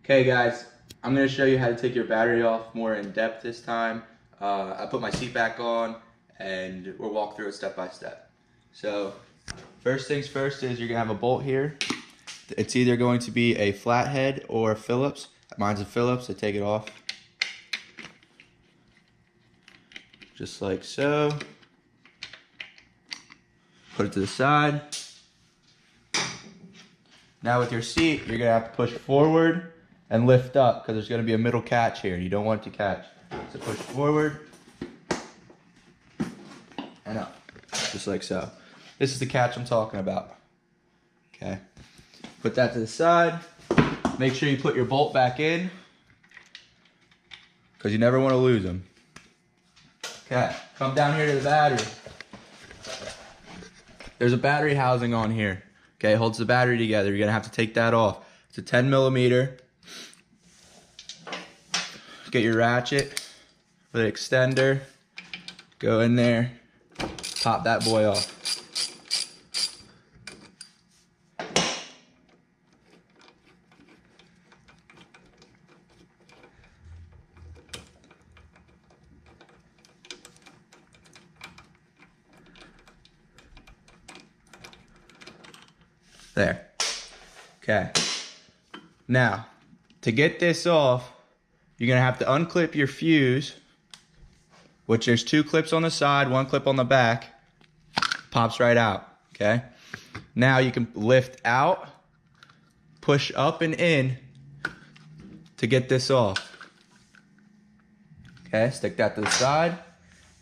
Okay guys, I'm going to show you how to take your battery off more in depth this time. I put my seat back on and we'll walk through it step by step. So first things first is you're going to have a bolt here. It's either going to be a flathead or a Phillips. Mine's a Phillips, so take it off. Just like so. Put it to the side. Now with your seat, you're going to have to push forward and lift up because there's going to be a middle catch here. You don't want it to catch. So push forward and up, just like so. This is the catch I'm talking about. Okay. Put that to the side. Make sure you put your bolt back in because you never want to lose them. Okay, come down here to the battery. There's a battery housing on here. Okay, it holds the battery together. You're gonna have to take that off. It's a 10mm. Get your ratchet with an extender. Go in there, pop that boy off. There. Okay. Now, to get this off, you're going to have to unclip your fuse, which there's 2 clips on the side, 1 clip on the back. Pops right out. Okay. Now you can lift out, push up and in to get this off. Okay. Stick that to the side.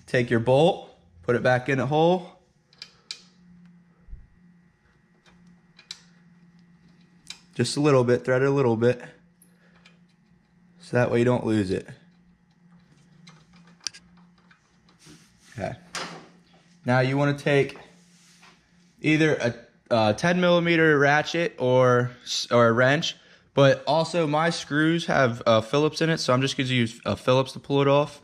Take your bolt, put it back in the hole. Just a little bit, thread it a little bit, so that way you don't lose it. Okay. Now you want to take either a 10mm ratchet or a wrench, but also my screws have Phillips in it, so I'm just going to use a Phillips to pull it off.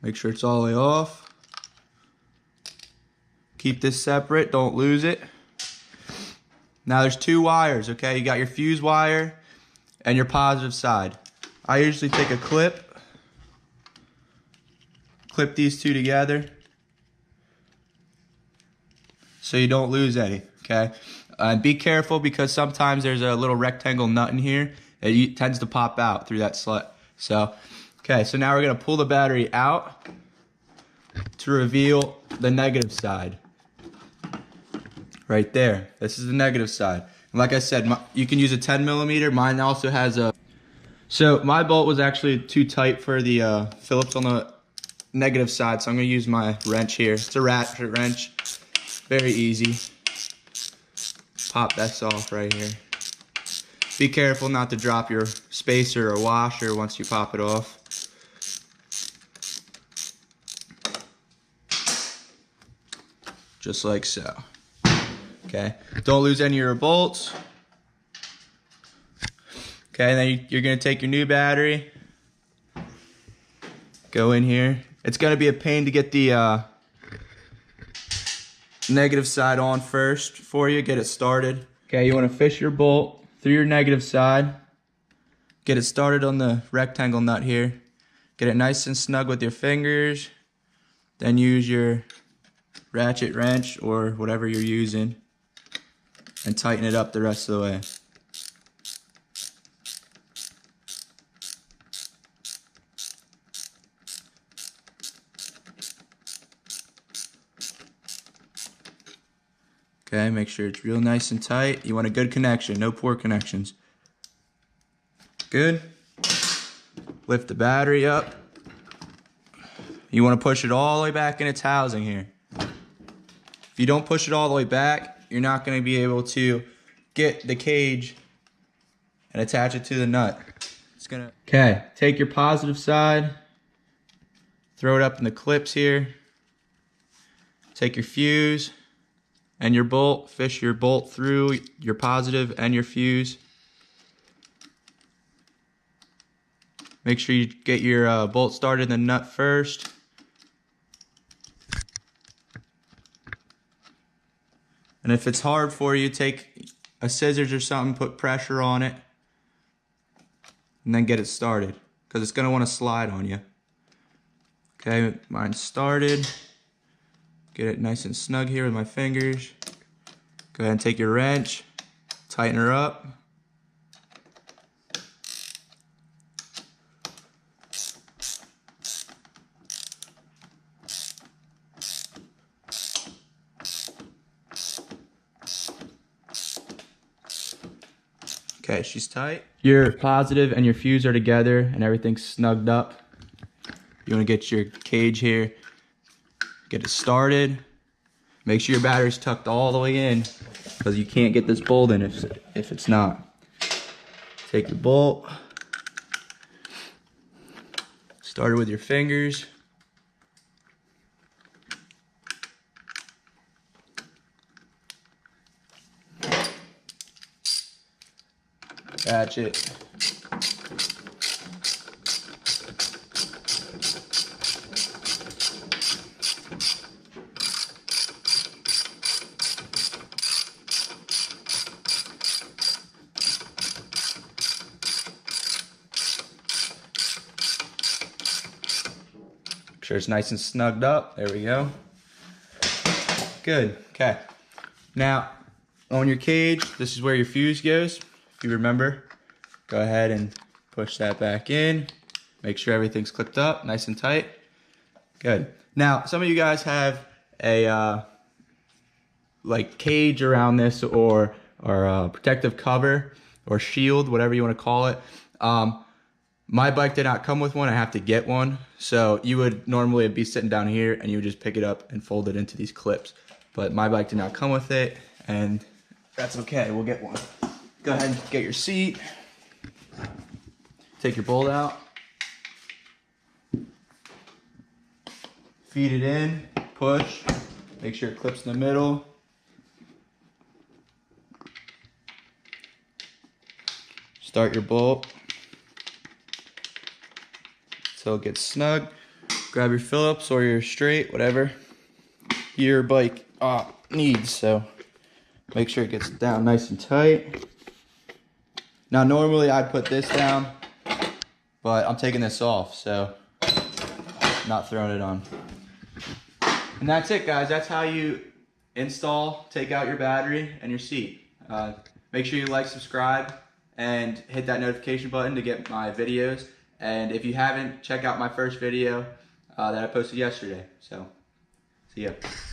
Make sure it's all the way off. Keep this separate, don't lose it. Now there's 2 wires, okay? You got your fuse wire and your positive side. I usually take a clip, clip these 2 together so you don't lose any, okay? Be careful because sometimes there's a little rectangle nut in here. It tends to pop out through that slit. So, okay, so now we're gonna pull the battery out to reveal the negative side. Right there. This is the negative side. And like I said, you can use a 10mm. Mine also has a... So my bolt was actually too tight for the Phillips on the negative side, so I'm going to use my wrench here. It's a ratchet wrench. Very easy. Pop this off right here. Be careful not to drop your spacer or washer once you pop it off. Just like so. Okay, don't lose any of your bolts. Okay, and then you're gonna take your new battery, go in here. It's gonna be a pain to get the negative side on first for you, get it started. Okay, you wanna fish your bolt through your negative side, get it started on the rectangle nut here, get it nice and snug with your fingers, then use your ratchet wrench or whatever you're using and tighten it up the rest of the way. Okay, make sure it's real nice and tight. You want a good connection, no poor connections. Good. Lift the battery up. You want to push it all the way back in its housing here. If you don't push it all the way back, you're not going to be able to get the cage and attach it to the nut. Okay, take your positive side, throw it up in the clips here, take your fuse and your bolt, fish your bolt through your positive and your fuse. Make sure you get your bolt started in the nut first. And if it's hard for you, take a scissors or something, put pressure on it, and then get it started, because it's going to want to slide on you. Okay, mine's started. Get it nice and snug here with my fingers. Go ahead and take your wrench, tighten her up. Okay, she's tight. Your positive and your fuse are together and everything's snugged up. You want to get your cage here, get it started. Make sure your battery's tucked all the way in, because you can't get this bolt in if it's not. Take your bolt, start it with your fingers. Ratchet. Make sure it's nice and snugged up. There we go. Good. Okay. Now, on your cage, this is where your fuse goes. If you remember, go ahead and push that back in. Make sure everything's clipped up, nice and tight. Good. Now, some of you guys have a like cage around this, or a protective cover or shield, whatever you want to call it. My bike did not come with one. I have to get one. So you would normally be sitting down here and you would just pick it up and fold it into these clips. But my bike did not come with it, and that's okay. We'll get one. Go ahead and get your seat. Take your bolt out. Feed it in, push. Make sure it clips in the middle. Start your bolt so it gets snug. Grab your Phillips or your straight, whatever your bike needs. So make sure it gets down nice and tight. Now normally I'd put this down, but I'm taking this off, so not throwing it on. And that's it, guys. That's how you install, take out your battery and your seat. Make sure you like, subscribe, and hit that notification button to get my videos. And if you haven't, check out my first video that I posted yesterday. So, see ya.